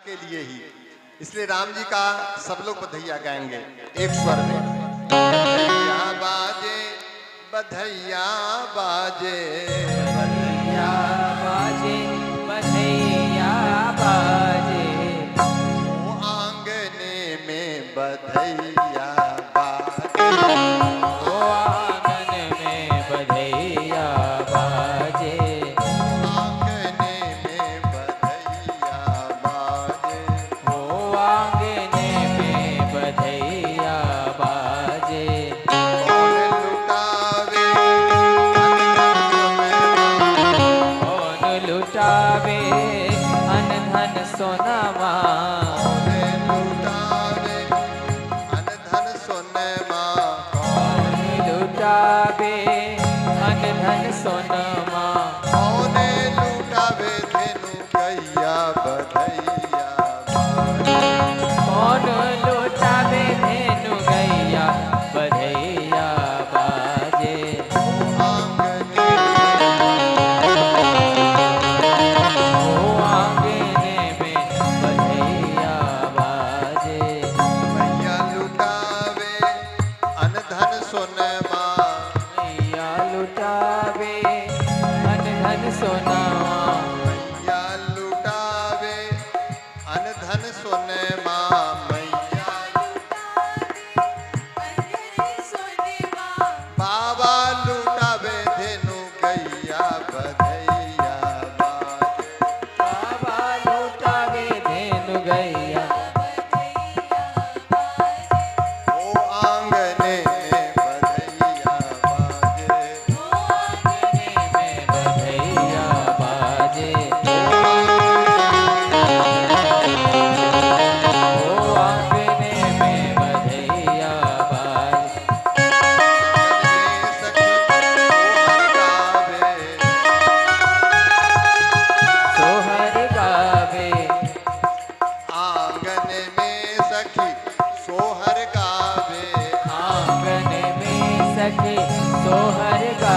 के लिए ही, इसलिए राम जी का सब लोग बधैया गाएंगे एक स्वर में। बधैया बाजे बधैया बाजे बधैया बाजे बधैया बाजे, ओ आंगने में बधैया बाजे, ओ आंगन में बधैया बाजे, आंगने में बधैया बाजे, ओ आंगने में बधैया बाजे। कौन लुटावे कौन लुटावे अन धन सोनामा, कौन लुटावे अन धन सोनमा, कौन लुटावे अन धन सोनामा, कौन लुटावे धेनु गैया बधैया बाजे, कौन लुटावे धेनु गैया बधैया बाजे। आंगने ओ आंगने में बधैया बाजे, मैया लुटावे अन धन सोनमा, मैया लुटावे अन धन सोनामा, मैया लुटावे अन धन सोनमा, मैया बाबा लुटावे धेनु गैया बधैया बाजे, बाबा लुटावे धेनु गैया, ओ आंगने में बधैया बाजे, आंगने में बधैया बाजे, ओ आंगने में बधैया बाजे। आंगन में सखी सोहर गावे, सोहर गावे, आंगन में सखी सोहर गावे,